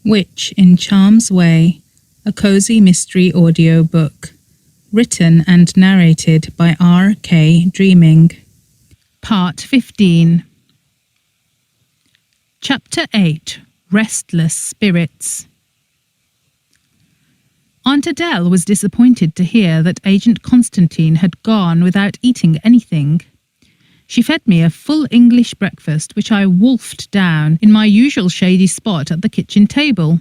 Witch in Charm's Way, a cozy mystery audiobook, written and narrated by R.K. Dreaming. Part 15. Chapter 8. Restless Spirits. Aunt Adele was disappointed to hear that Agent Constantine had gone without eating anything. She fed me a full English breakfast, which I wolfed down in my usual shady spot at the kitchen table.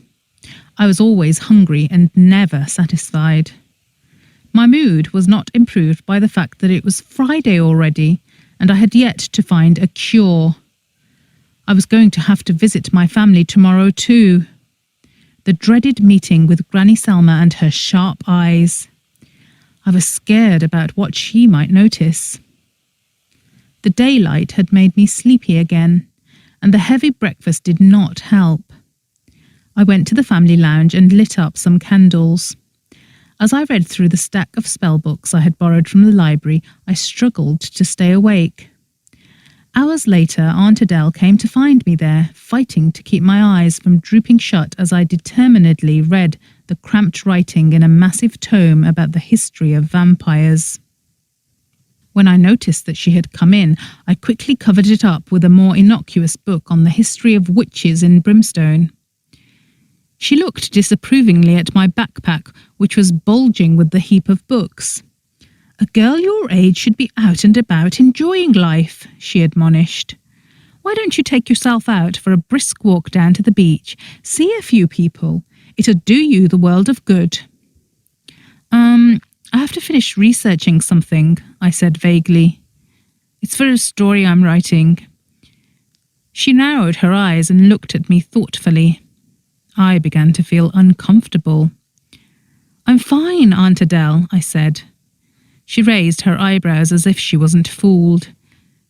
I was always hungry and never satisfied. My mood was not improved by the fact that it was Friday already, and I had yet to find a cure. I was going to have to visit my family tomorrow too. The dreaded meeting with Granny Selma and her sharp eyes. I was scared about what she might notice. The daylight had made me sleepy again, and the heavy breakfast did not help. I went to the family lounge and lit up some candles. As I read through the stack of spell books I had borrowed from the library, I struggled to stay awake. Hours later, Aunt Adele came to find me there, fighting to keep my eyes from drooping shut as I determinedly read the cramped writing in a massive tome about the history of vampires. When I noticed that she had come in, I quickly covered it up with a more innocuous book on the history of witches in Brimstone. She looked disapprovingly at my backpack, which was bulging with the heap of books. "A girl your age should be out and about enjoying life," she admonished. "Why don't you take yourself out for a brisk walk down to the beach? See a few people. It'll do you the world of good." I have to finish researching something," I said vaguely. "It's for a story I'm writing." She narrowed her eyes and looked at me thoughtfully. I began to feel uncomfortable. "I'm fine, Aunt Adele," I said. She raised her eyebrows as if she wasn't fooled.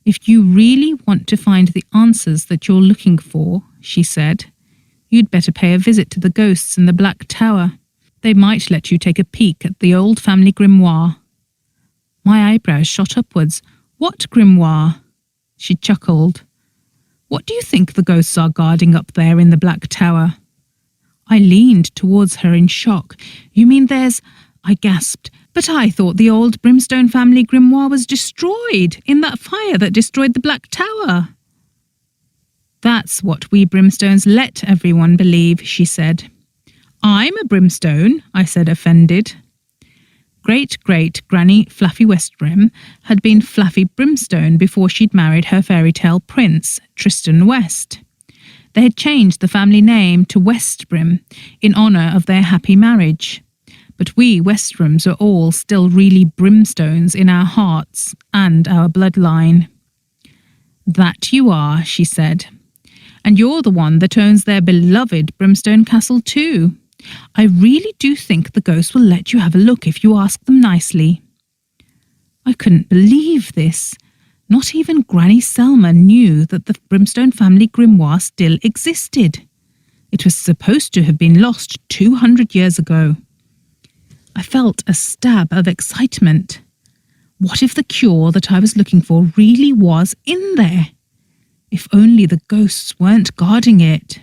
"If you really want to find the answers that you're looking for," she said, "you'd better pay a visit to the ghosts in the Black Tower. They might let you take a peek at the old family grimoire." My eyebrows shot upwards. "What grimoire?" She chuckled. "What do you think the ghosts are guarding up there in the Black Tower?" I leaned towards her in shock. "You mean there's—" I gasped. "But I thought the old Brimstone family grimoire was destroyed in that fire that destroyed the Black Tower." "That's what we Brimstones let everyone believe," she said. "I'm a Brimstone," I said, offended. Great-great-granny Fluffy Westbrim had been Fluffy Brimstone before she'd married her fairy-tale prince, Tristan West. They had changed the family name to Westbrim in honour of their happy marriage. But we Westbrims are all still really Brimstones in our hearts and our bloodline. "That you are," she said. "And you're the one that owns their beloved Brimstone Castle too. I really do think the ghosts will let you have a look if you ask them nicely." I couldn't believe this. Not even Granny Selma knew that the Brimstone family grimoire still existed. It was supposed to have been lost 200 years ago. I felt a stab of excitement. What if the cure that I was looking for really was in there? If only the ghosts weren't guarding it.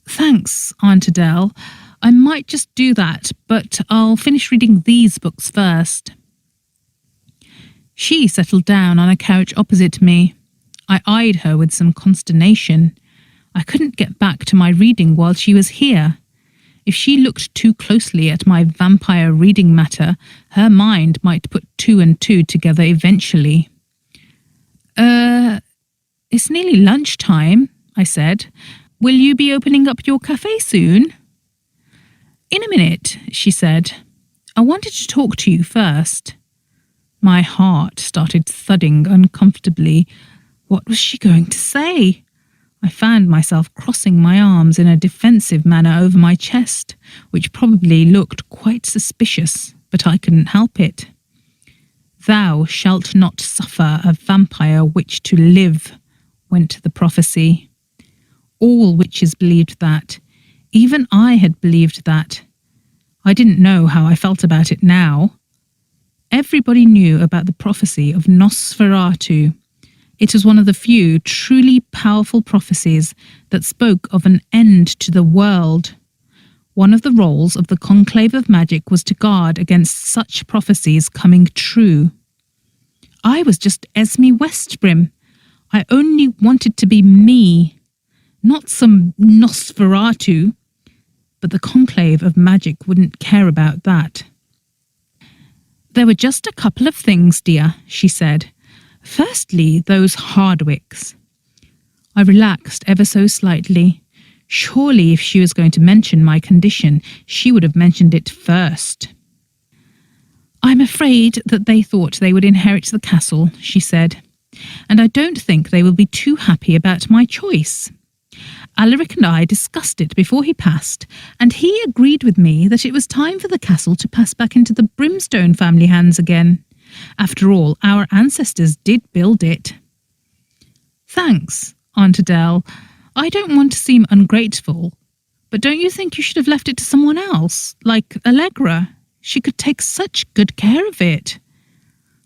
"Thanks, Aunt Adele. I might just do that, but I'll finish reading these books first." She settled down on a couch opposite me. I eyed her with some consternation. I couldn't get back to my reading while she was here. If she looked too closely at my vampire reading matter, her mind might put two and two together eventually. It's nearly lunchtime," I said. "Will you be opening up your cafe soon?" "In a minute," she said. "I wanted to talk to you first." My heart started thudding uncomfortably. What was she going to say? I found myself crossing my arms in a defensive manner over my chest, which probably looked quite suspicious, but I couldn't help it. "Thou shalt not suffer a vampire witch to live," went the prophecy. All witches believed that. Even I had believed that. I didn't know how I felt about it now. Everybody knew about the prophecy of Nosferatu. It was one of the few truly powerful prophecies that spoke of an end to the world. One of the roles of the Conclave of Magic was to guard against such prophecies coming true. I was just Esme Westbrim. I only wanted to be me, not some Nosferatu. But the Conclave of Magic wouldn't care about that. There were just a couple of things, dear, she said. Firstly, those Hardwicks. I relaxed ever so slightly. Surely if she was going to mention my condition, she would have mentioned it first. I'm afraid that they thought they would inherit the castle, she said, and I don't think they will be too happy about my choice. Alaric and I discussed it before he passed, and he agreed with me that it was time for the castle to pass back into the Brimstone family hands again. After all, our ancestors did build it. Thanks, Aunt Adele. I don't want to seem ungrateful, but don't you think you should have left it to someone else, like Allegra? She could take such good care of it.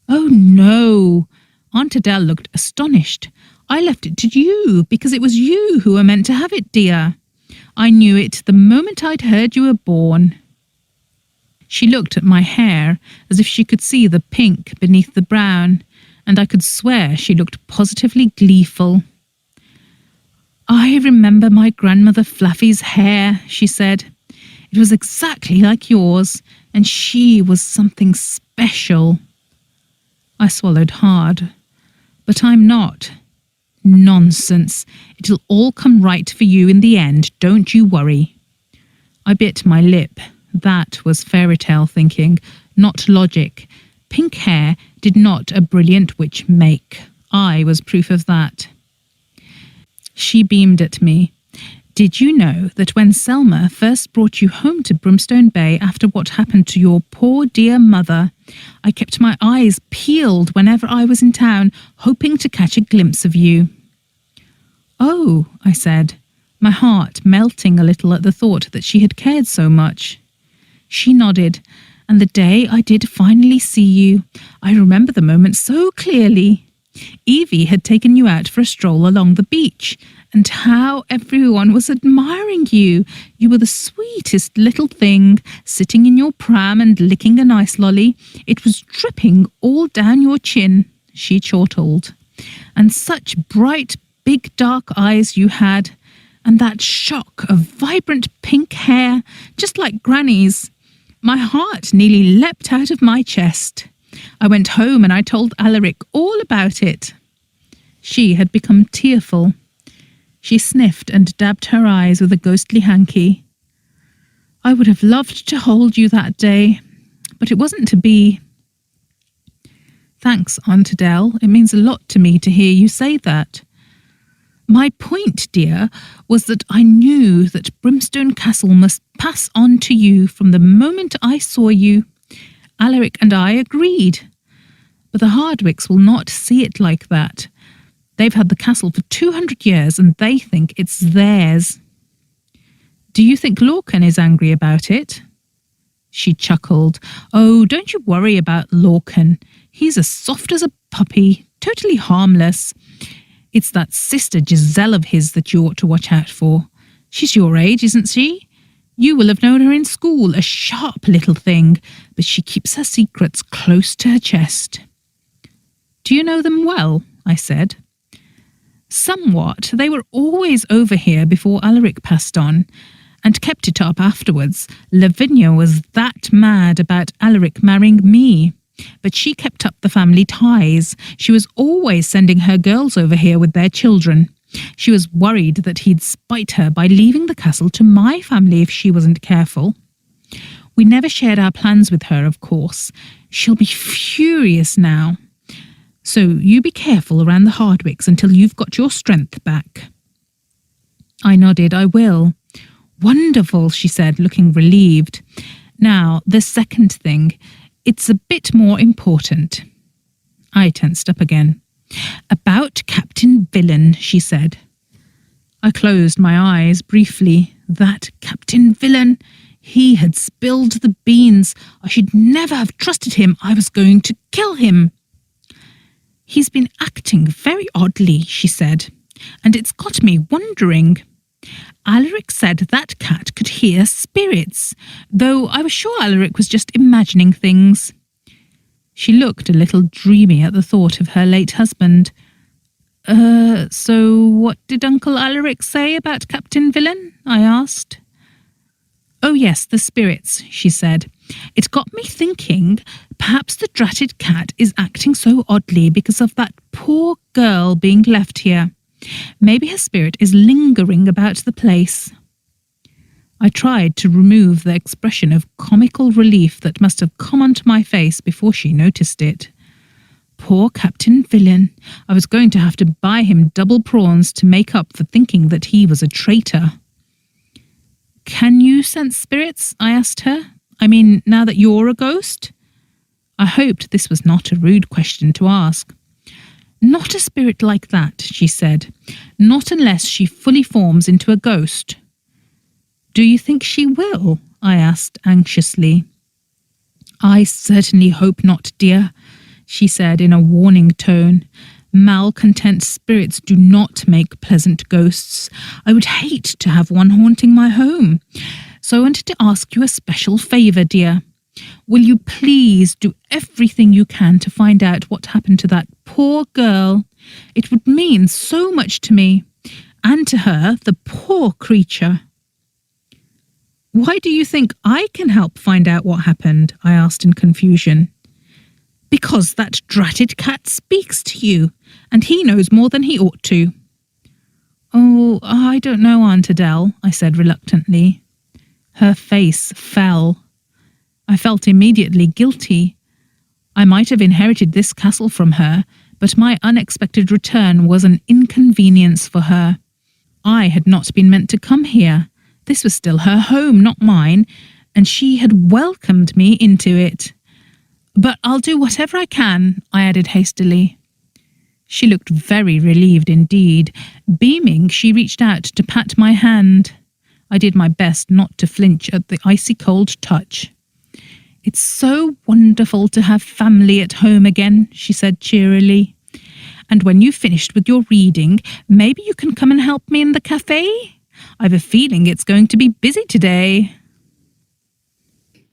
Oh, no. Aunt Adele looked astonished. I left it to you because it was you who were meant to have it, dear. I knew it the moment I'd heard you were born. She looked at my hair as if she could see the pink beneath the brown, and I could swear she looked positively gleeful. I remember my grandmother Fluffy's hair, she said. It was exactly like yours, and she was something special. I swallowed hard. But I'm not. Nonsense. It'll all come right for you in the end, don't you worry. I bit my lip. That was fairy tale thinking, not logic. Pink hair did not a brilliant witch make. I was proof of that. She beamed at me. Did you know that when Selma first brought you home to Brimstone Bay after what happened to your poor dear mother, I kept my eyes peeled whenever I was in town, hoping to catch a glimpse of you? Oh, I said, my heart melting a little at the thought that she had cared so much. She nodded, and the day I did finally see you, I remember the moment so clearly. Evie had taken you out for a stroll along the beach, and how everyone was admiring you. You were the sweetest little thing, sitting in your pram and licking a nice lolly. It was dripping all down your chin, she chortled. And such bright, big dark eyes you had, and that shock of vibrant pink hair, just like Granny's. My heart nearly leapt out of my chest. I went home and I told Alaric all about it. She had become tearful. She sniffed and dabbed her eyes with a ghostly hanky. I would have loved to hold you that day, but it wasn't to be. Thanks, Aunt Adele. It means a lot to me to hear you say that. My point, dear, was that I knew that Brimstone Castle must pass on to you from the moment I saw you. Alaric and I agreed. But the Hardwicks will not see it like that. They've had the castle for 200 years and they think it's theirs. Do you think Lorcan is angry about it? She chuckled. Oh, don't you worry about Lorcan. He's as soft as a puppy, totally harmless. It's that sister Giselle of his that you ought to watch out for. She's your age, isn't she? You will have known her in school, a sharp little thing, but she keeps her secrets close to her chest. Do you know them well? I said. Somewhat. They were always over here before Alaric passed on, and kept it up afterwards. Lavinia was that mad about Alaric marrying me. But she kept up the family ties. She was always sending her girls over here with their children. She was worried that he'd spite her by leaving the castle to my family if she wasn't careful. We never shared our plans with her, of course. She'll be furious now. So you be careful around the Hardwicks until you've got your strength back. I nodded. I will. Wonderful, she said, looking relieved. Now, the second thing. It's a bit more important. I tensed up again. About Captain Villain, she said. I closed my eyes briefly. That Captain Villain. He had spilled the beans. I should never have trusted him. I was going to kill him. He's been acting very oddly, she said, and it's got me wondering. Alaric said that cat could hear spirits, though I was sure Alaric was just imagining things. She looked a little dreamy at the thought of her late husband. So what did Uncle Alaric say about Captain Villain? I asked. Oh yes, the spirits, she said. It got me thinking, perhaps the dratted cat is acting so oddly because of that poor girl being left here. Maybe her spirit is lingering about the place. I tried to remove the expression of comical relief that must have come onto my face before she noticed it. Poor Captain Villain. I was going to have to buy him double prawns to make up for thinking that he was a traitor. Can you sense spirits? I asked her. I mean, now that you're a ghost? I hoped this was not a rude question to ask. Not a spirit like that, she said. Not unless she fully forms into a ghost. Do you think she will? I asked anxiously. I certainly hope not, dear, she said in a warning tone. Malcontent spirits do not make pleasant ghosts. I would hate to have one haunting my home. So I wanted to ask you a special favour, dear. Will you please do everything you can to find out what happened to that poor girl? It would mean so much to me, and to her, the poor creature. Why do you think I can help find out what happened? I asked in confusion. Because that dratted cat speaks to you, and he knows more than he ought to. Oh, I don't know, Aunt Adele, I said reluctantly. Her face fell. I felt immediately guilty. I might have inherited this castle from her, but my unexpected return was an inconvenience for her. I had not been meant to come here. This was still her home, not mine, and she had welcomed me into it. But I'll do whatever I can, I added hastily. She looked very relieved indeed. Beaming, she reached out to pat my hand. I did my best not to flinch at the icy cold touch. It's so wonderful to have family at home again, she said cheerily. And when you've finished with your reading, maybe you can come and help me in the cafe? I've a feeling it's going to be busy today.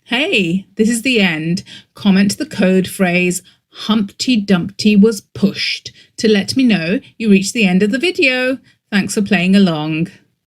Hey, this is the end. Comment the code phrase Humpty Dumpty was pushed to let me know you reached the end of the video. Thanks for playing along.